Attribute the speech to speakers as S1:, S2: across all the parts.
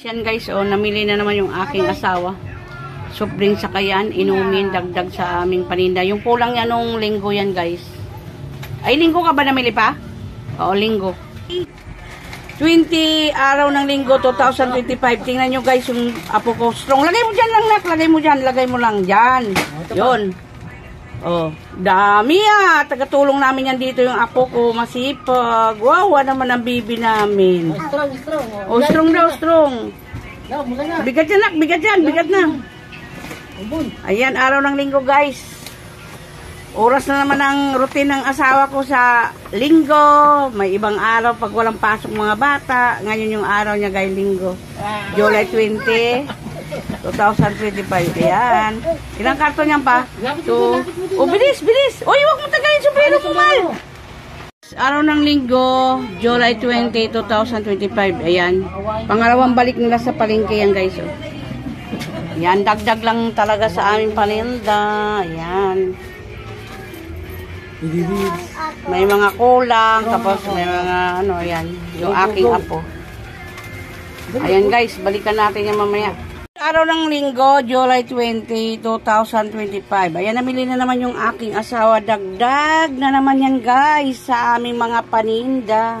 S1: Yan guys, oh, namili na naman yung aking asawa. Soft drink sa kayan, inumin, dagdag sa aming paninda. Yung kulang yan nung linggo yan guys. Ay, linggo ka ba namili pa? Oo, linggo. 20 araw ng linggo, 2025. Tingnan nyo guys yung apo ko. Strong. Lagay mo dyan lang, nak. Lagay mo dyan. Lagay mo lang dyan. Yun. Oh, dami ah. Tagatulong namin yan dito yung apo ko. Masipag. Wow, naman ang bibi namin.
S2: Strong.
S1: Oh, strong daw, strong. Bigat yan, nak. Bigat yan. Bigat na. Ayan, araw ng linggo guys. Oras na naman ang routine ng asawa ko sa linggo. May ibang araw pag walang pasok mga bata. Ngayon yung araw niya guys, linggo. July 20, 2025. Ayan. Ilang karton yan pa? So, oh, bilis. Uy, huwag mo tagalin sa pelo mo, mal. Araw ng linggo, July 20, 2025. Ayan. Pangalawang balik nila sa palengke yan guys. Oh. Ayan, dagdag lang talaga sa aming paninda. Ayan. May mga kulang, tapos may mga ano, ayan, yung aking apo. Ayan guys, balikan natin yan mamaya. Araw ng linggo, July 20, 2025. Ayan, namili na naman yung aking asawa. Dagdag na naman yan guys sa aming mga paninda.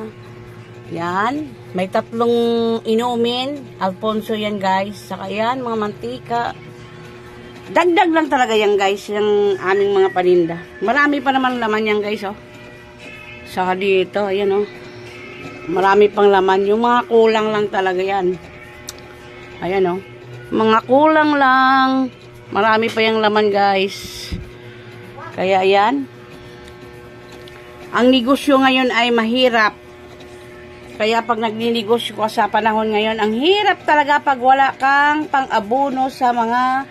S1: Yan, may tatlong inumin. Alfonso yan guys. Saka yan, mga mantika. Dagdag lang talaga yan guys, yung aming mga paninda. Marami pa naman laman yan guys, oh. Saka dito, ayan oh. Marami pang laman. Yung mga kulang lang talaga yan. Ayan oh. Mga kulang lang. Marami pa yung laman guys. Kaya ayan. Ang negosyo ngayon ay mahirap. Kaya pag nagninegosyo ko sa panahon ngayon, ang hirap talaga pag wala kang pang-abono sa mga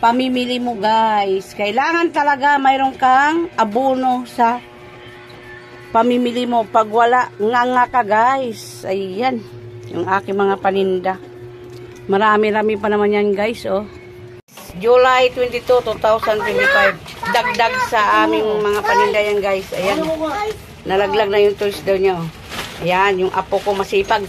S1: pamimili mo guys. Kailangan talaga mayroon kang abono sa pamimili mo. Pag wala, nga ka guys. Ayan, yung aking mga paninda. Marami-rami pa naman yan guys, oh. July 22, 2025. Dagdag sa aming mga paninda yan guys. Ayan, nalaglag na yung tools daw niya, oh. Ayan, yung apo ko masipag.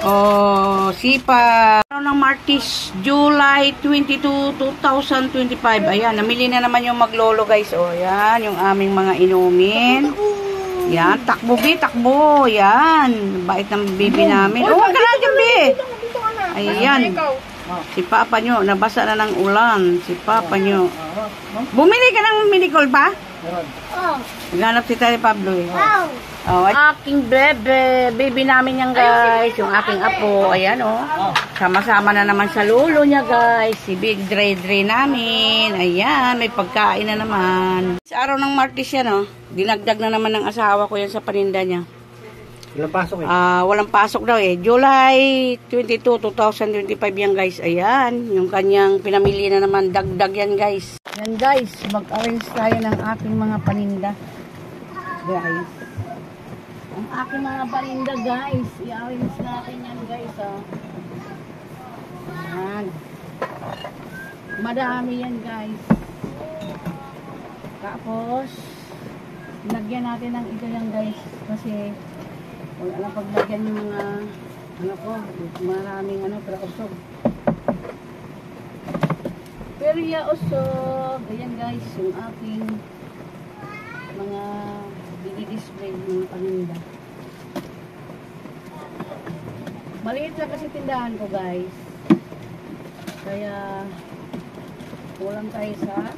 S1: Oh, sipag. Araw ng Martes, July 22, 2025. Ayan, namili na naman yung maglolo guys. Oh, ayan, yung aming mga inumin. Ayan, takbo bi, takbo. Ayan, bait ng bibi namin. Oh, wag ka na dyan, bi. Ayan. Si Papa nyo, nabasa na ng ulan. Si Papa nyo. Bumili ka ng minicol pa? Naghanap si Tari Pablo eh. Oh, aking baby namin yan guys, yung aking apo, ayan oh. Sama-sama na naman sa lolo niya guys, si Big Dre namin, ayan, may pagkain na naman. Sa araw ng Martes yan oh, dinagdag na naman ng asawa ko yan sa paninda niya.
S2: Walang pasok eh.
S1: Walang pasok daw eh, July 22, 2025 yan guys, ayan, yung kanyang pinamili na naman, dagdag yan guys. Yan guys, mag-arrange tayo ng aking mga paninda, guys. Ang aking mga paninda guys, i-arrange natin yan guys, oh. Ayan. Madami yan guys. Tapos, lagyan natin ng ito yan guys, kasi wala lang paglagyan yung mga, ano ko, maraming ano, pero usog. Pero usog, ayan guys, yung aking mga i-display ng paninda. Maliit lang kasi tindahan ko guys. Kaya kulang tayo sa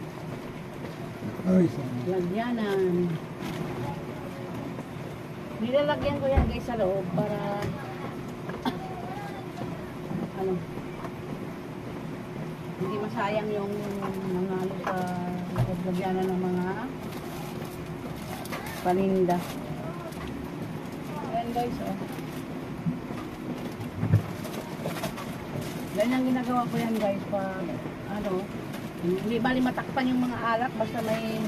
S1: lagyanan. Nilalagyan ko yan guys sa loob para ano, hindi masayang yung mga lagyanan ng mga paninda. Ayan guys, oh. Ganyan ginagawa ko yan guys pag ano, hindi bali matakpan yung mga alak, basta may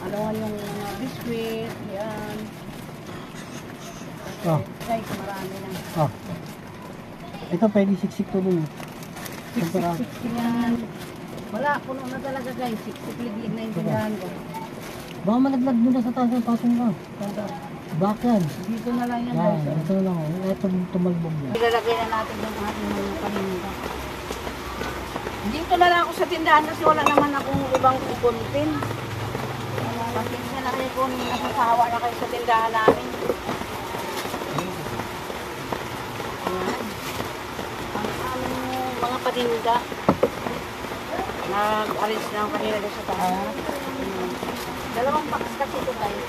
S1: ano yung mga biscuit, yan.
S2: Oh.
S1: Guys, marami na.
S2: Oh. Ito pwede siksik to dun eh.
S1: Siksik yan. Wala, puno na talaga guys. Siksik liglig na yung tindahan ko.
S2: Baka malaglag mo na sa taas ng pasong ka. Bakyan.
S1: Dito na lang yan
S2: Yan,
S1: guys.
S2: ito na lang. Ito tumalbog niya.
S1: Ilalagay na natin yung ating mga paninda. Dito na lang ako sa tindahan kasi wala naman akong ibang kukuntin. Pasensya na kayo kung nasasawa na kayo sa tindahan namin. Ayan. Ang aming mga paninda. Nag-arrange na ako kanina doon sa taas. Dalawang box kasi ito guys.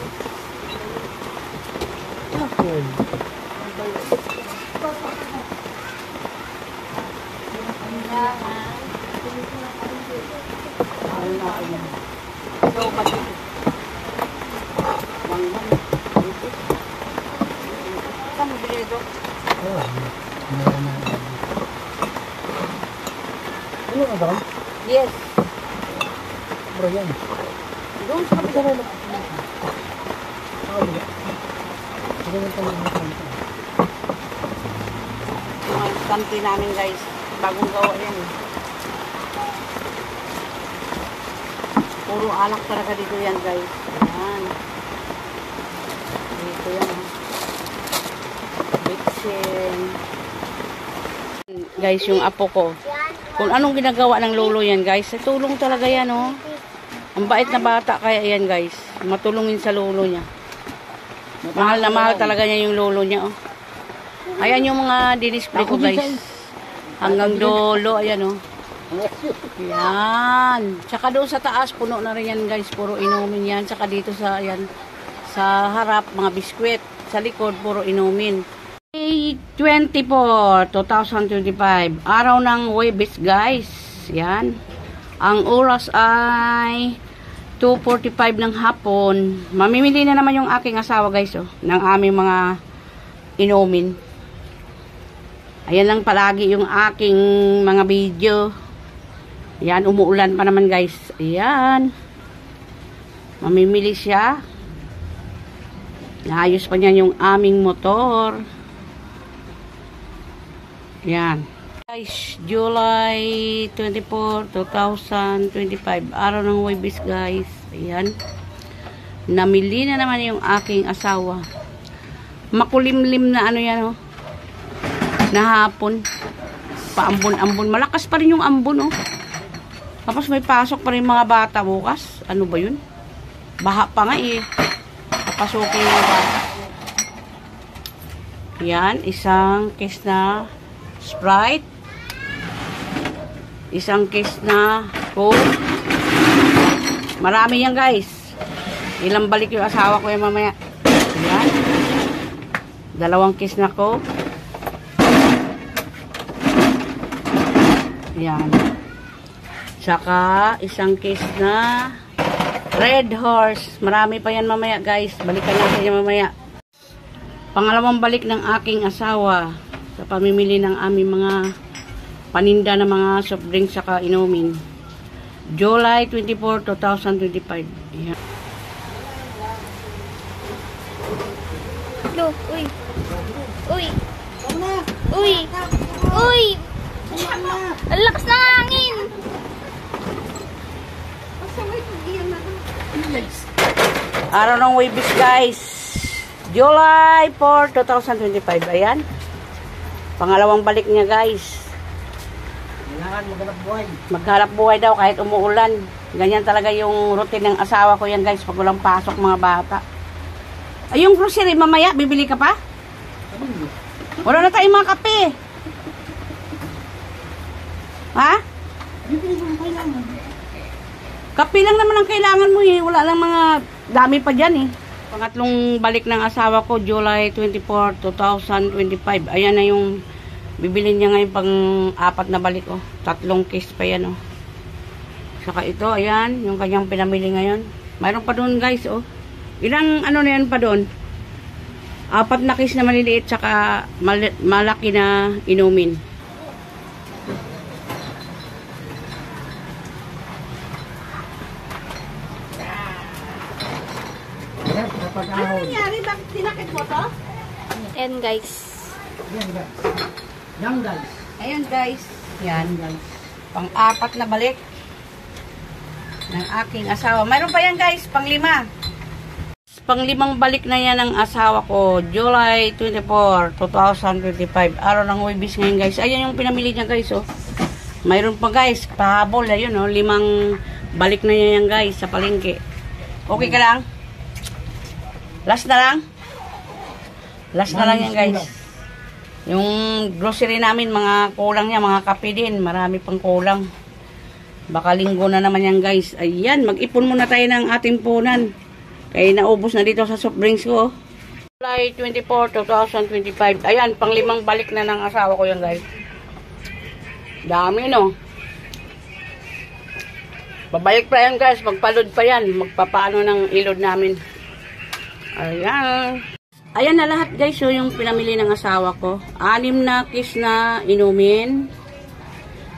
S2: Okay.
S1: So, pati saan bili ito?
S2: Oh, meron na. Ano ka ba?
S1: Yes.
S2: Bro, yan.
S1: Doon sa kapitala na. Yung kanti namin guys. Bagong gawa yan. Puro alak talaga dito yan guys. Ayan. Dito yan. Bitsin. Guys, yung apo ko. Kung anong ginagawa ng lolo yan guys. Tulong talaga yan oh. Ang bait na bata kaya yan guys. Matulungin sa lolo niya. Mahal na mahal talaga niya yung lolo niya oh. Ayan yung mga dinisplay ko guys. Hanggang dolo, ayan oh. Yan. Tsaka doon sa taas, puno na rin yan guys. Puro inumin yan. Tsaka dito sa, ayan, sa harap, mga biskwit. Sa likod, puro inumin. May 24, 2025. Araw ng Huwebes guys. Yan. Ang oras ay 2:45 ng hapon. Mamimili na naman yung aking asawa guys oh. Ng aming mga inumin. Ayan lang palagi yung aking mga video. Ayan, umuulan pa naman guys. Ayan. Mamimili siya. Naayos pa niya yung aming motor. Ayan. Guys, July 24, 2025. Araw ng Huwebes guys. Ayan. Namili na naman yung aking asawa. Makulimlim na ano yan oh. Na hapon. Paambon-ambon. Malakas pa rin yung ambon, oh. Tapos may pasok pa rin mga bata bukas. Ano ba yun? Baha pa nga, eh. Papasukin yung bata. Yan. Isang case na Sprite. Isang case na Coke. Marami yan, guys. Ilang balik yung asawa ko yung mamaya. Yan. 2 case na Coke. Yan. Saka, isang case na Red Horse. Marami pa yan mamaya, guys. Balikan natin yan mamaya. Pangalawang balik ng aking asawa sa pamimili ng aming mga paninda ng mga soft drinks saka inumin. July 24, 2025. Yan.
S3: Lo, uy. Uy. Uy. Uy. Ang lakas ng hangin.
S1: Araw ng Huwebes guys. July 4, 2025. Ayan. Pangalawang balik niya guys.
S2: Kailangan maghanap buhay.
S1: Maghanap buhay daw kahit umuulan. Ganyan talaga yung routine ng asawa ko yan guys. Pag walang pasok mga bata. Ay, yung grocery mamaya, bibili ka pa? Wala na tayong mga kape. Ha?
S2: Bibili mo ang kailangan.
S1: Kape lang naman ang kailangan mo eh. Wala lang mga dami pa dyan eh. Pangatlong balik ng asawa ko, July 24, 2025. Ayan na yung bibili niya ngayon pang 4 na balik oh. 3 case pa yan oh. Saka ito, ayan, yung kanyang pinamili ngayon. Mayroon pa doon guys oh. Ilang ano na yan pa doon? 4 na case na maliliit saka malaki na inumin. Ano nangyari? Bakit tinakit mo to?
S3: And guys.
S2: Yan guys. Yan guys.
S1: Ayan guys. Yan guys. Pang-4 na balik ng aking asawa. Mayroon pa yan guys, pang-5. pang-5 balik na yan ng asawa ko. July 24, 2025. Araw ng Huwebes ngayon guys. Ayan yung pinamili niya guys oh. Mayroon pa guys, pahabol. Ayun oh, 5 balik na yan guys sa palengke. Okay ka lang? Last na lang? Last na lang yan guys. Yung grocery namin, mga kulang niya, mga kape din. Marami pang kulang. Baka linggo na naman yan guys. Ayan, mag-ipon muna tayo ng ating punan. Kaya naubos na dito sa soft drinks ko. July 24, 2025. Ayan, pang-5 balik na ng asawa ko yan guys. Dami no. Babalik pa yan guys, magpalod pa yan. Magpapaano ng ilod namin. Ayan. Ayan na lahat guys, so yung pinamili ng asawa ko. 6 na kiss na inumin.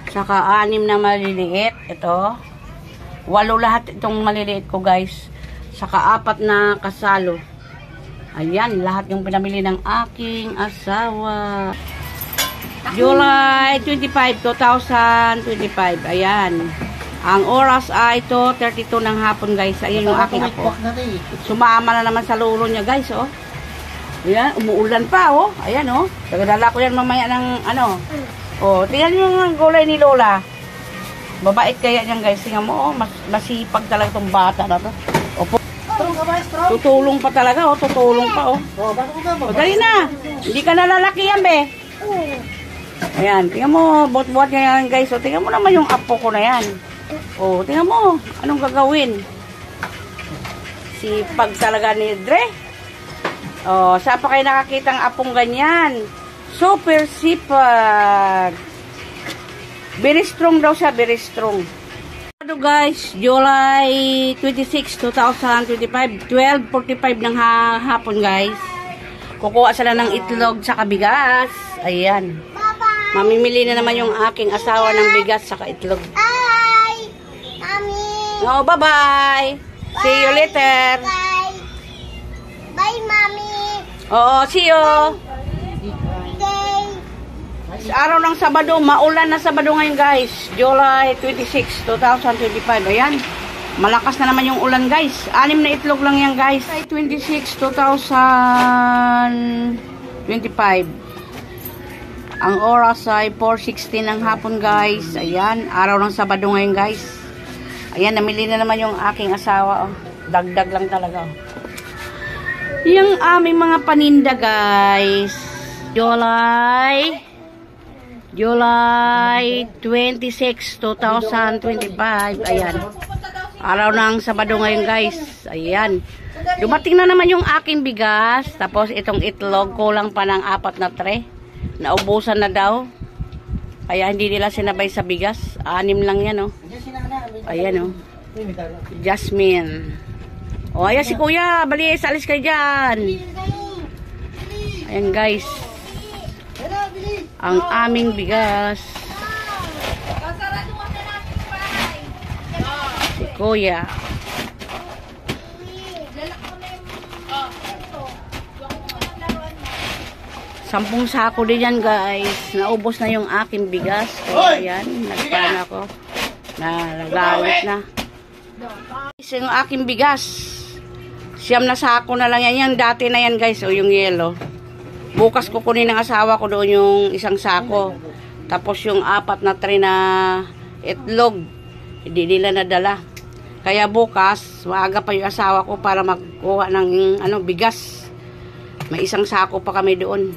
S1: Saka 6 na maliliit. Ito. 8 lahat itong maliliit ko guys. Saka 4 na kasalo. Ayan, lahat yung pinamili ng aking asawa. July 25, 2025. Ayan. Ang oras ay ito, 32 ng hapon guys. Ayan yung aking ako. Sumama na naman sa lulo niya guys, oh. Ayan, umuulan pa, oh. Ayan, oh. Tagadala ko yan mamaya ng, ano. Oh, tingnan nyo yung gulay ni Lola. Babait kaya yan, guys. Tingnan mo, oh. Masipag talaga itong bata na to. Opo. Tutulong pa talaga, oh. Tutulong pa, oh. O, dali na. Hindi ka nalalaki yan, be. Ayan, tingnan mo. Buot-buot niya yan, guys. O, tingnan mo naman yung apo ko na yan. O, tingnan mo. Anong gagawin? Sipag talaga ni Dre. Oh, saan pa kayo nakakitang apong ganyan? Super sipag. Very strong daw siya, very strong. Ano guys, July 26, 2025, 12:45 ng hapon guys. Kukuha sila ng itlog sa bigas. Ayan. Mamimili na naman yung aking asawa ng bigas sa itlog.
S3: Bye! Mami!
S1: Oh, bye-bye! See you later!
S3: Bye! Bye, Mami!
S1: Oo, see you!
S3: Okay!
S1: Sa araw ng Sabado, maulan na Sabado ngayon guys. July 26, 2025. Ayan. Malakas na naman yung ulan guys. 6 na itlog lang yan guys. July 26, 2025. Ang oras ay 4:16 ng hapon guys. Ayan. Araw ng Sabado ngayon guys. Ayan. Namili na naman yung aking asawa. Oh. Dagdag lang talaga. Oh. Yung aming mga paninda guys. July 26, 2025. Ayan. Araw ng Sabado ngayon guys. Ayan. Dumating na naman yung aking bigas. Tapos itong itlog. Kulang pa ng 4 na tray. Naubusan na daw. Kaya hindi nila sinabay sa bigas. 6 lang yan oh. Ayan oh. Jasmine. O ayan si kuya. Balis, alis kayo dyan. Ayan guys. Ang aming bigas. Si kuya. Sampung sako din yan guys. Naubos na yung aking bigas. Kaya ayan, nagpana ako. Nagalit na. Yung aking bigas. 9 na sako na lang yan. Yan dati na yan guys. O yung yellow. Bukas kukunin ng asawa ko doon yung 1 sako. Tapos yung 4 na tray na itlog. Hindi nila nadala. Kaya bukas, maaga pa yung asawa ko para magkuha ng bigas. May 1 sako pa kami doon.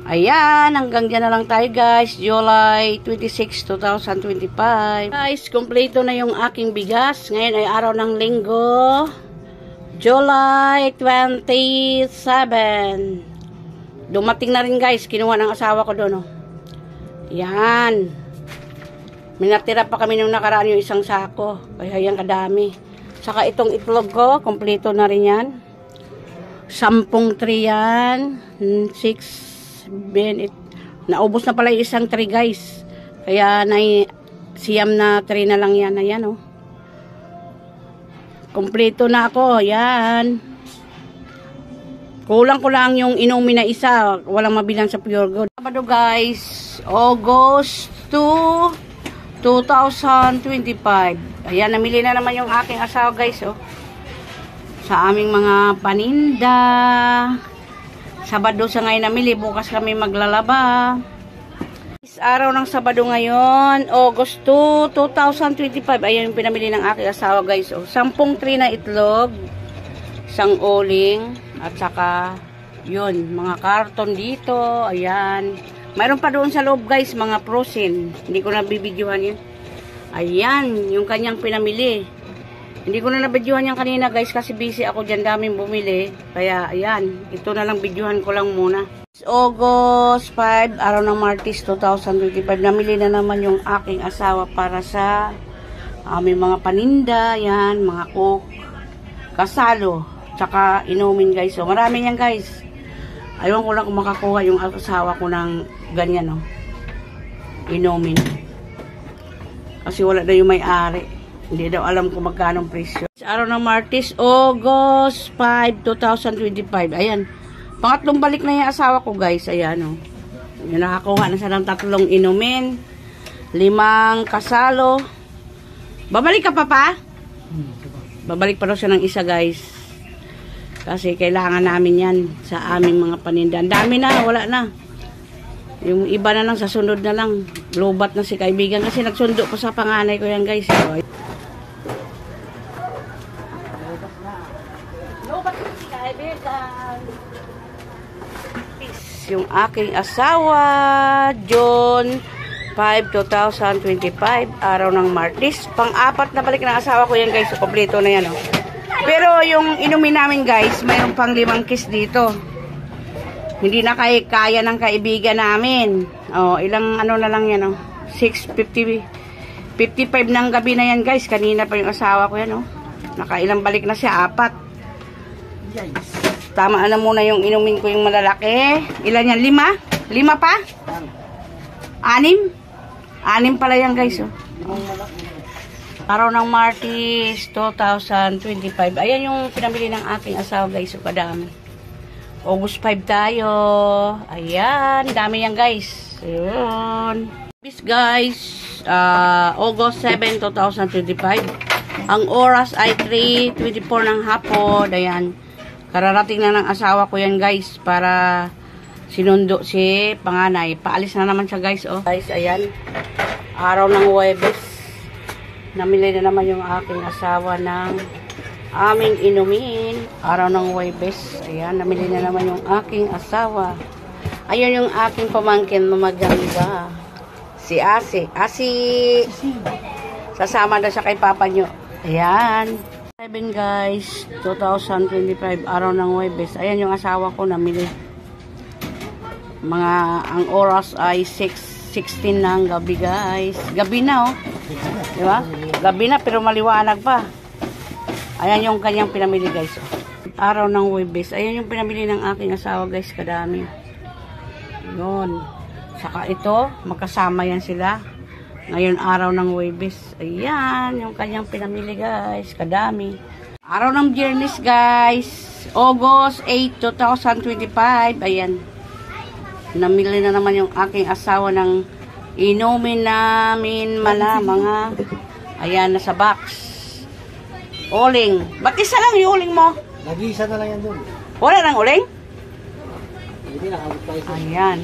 S1: Ayan, hanggang dyan na lang tayo guys. July 26, 2025. Guys, kompleto na yung aking bigas. Ngayon ay araw ng linggo. July 27. Dumating na rin guys. Kinuha ng asawa ko doon. Oh. Yan. Minatira pa kami nung nakaraan yung 1 sako. Kaya yan kadami. Saka itong itlog ko, kompleto na rin yan. 10 tray yan. 6, 7, 8. Naubos na pala yung 1 tray guys. Kaya 9 na tray na lang yan. Ayan oh. Kompleto na ako. Yan. Kulang ko lang yung inumin na isa. Walang mabilang sa Pure Gold. Sabado guys. August 2, 2025. Ayan. Namili na naman yung aking asawa guys. Oh. sa aming mga paninda. Sabado sa ngayon namili, bukas kami maglalaba. Araw ng Sabado ngayon, August 2, 2025. Ayan yung pinamili ng aking asawa guys. 10 tray na itlog, isang uling, at saka yun, mga karton dito. Ayan. Mayroon pa doon sa loob guys, mga frozen. Hindi ko na bibidyohan yun. Ayan, yung kanyang pinamili. Hindi ko na nabidyohan yan kanina guys kasi busy ako dyan, daming bumili. Kaya ayan, ito na lang bidyohan ko lang muna. August 5, araw ng Martes 2025. Namili na naman yung aking asawa para sa aming mga paninda. Yan, mga coke, kasalo, tsaka inumin guys. So marami yan guys. Ayaw ko lang kung makakuha yung asawa ko ng ganyan, no? Inumin. Kasi wala na yung may-ari. Hindi daw alam kung magkano presyo. Araw ng Martes, August 5, 2025. Ayan. Pangatlong balik na yung asawa ko, guys. Ayan, oh. Yung nakakuha na siya ng 3 inumin, 5 kasalo. Babalik ka pa pa? Babalik pa daw siya ng isa, guys. Kasi kailangan namin yan sa aming mga paninda. Ang dami na, wala na. Yung iba na lang, sa sunod na lang. Lobat na si kaibigan. Kasi nagsundo ko sa panganay ko yan, guys. Yung aking asawa, June 5, 2025, araw ng Martes. Pang-4 na balik ng asawa ko yan guys. So, kompleto na yan. Oh. Pero yung inumin namin guys, mayroon pang 5 kiss dito. Hindi na kaya ng kaibigan namin. Oh, ilang ano na lang yan. Oh. 6:55 ng gabi na yan guys. Kanina pa yung asawa ko yan. Oh. Nakailang balik na siya, 4. Yes. Tama na muna yung inumin ko yung malalaki. Ilan yan? 5? 5 pa? 6 pala yan guys. Oh. Araw ng Martes 2025. Ayan yung pinamili ng aking asawa guys. So, kadami. August 5 tayo. Ayan. Dami yan guys. Ayun. Guys. August 7, 2025. Ang oras ay 3:24 ng hapon. Ayan. Kararating na ng asawa ko yan guys para sinundo si panganay. Paalis na naman siya guys. Oh. Guys, ayan. Araw ng Huwebes. Namili na naman yung aking asawa ng aming inumin. Araw ng Huwebes. Ayan, namili na naman yung aking asawa. Ayun yung aking pamangkin na maganda. Si Asi. Sasama na siya kay Papa nyo. Ayan. 7 guys, 2025, araw ng Huwebes. Ayan yung asawa ko namili. Ang oras ay 6:16 ng gabi guys. Gabi na oh. Diba? Gabi na pero maliwanag pa. Ayan yung kanyang pinamili guys. Araw ng Huwebes. Ayan yung pinamili ng aking asawa guys. Kadami. Yun. Saka ito, magkasama yan sila. Ngayon araw ng Huwebes. Ayan, yung kanyang pinamili guys. Kadami. Araw ng Biyernes guys. August 8, 2025. Ayan. Namili na naman yung aking asawa ng inumin namin mga. Ayan, nasa box. Uling. Ba't isa lang yung uling mo?
S2: Nag-iisa na lang yan doon.
S1: Wala nang uling?
S2: Hindi, nakabot pa isa.
S1: Ayan.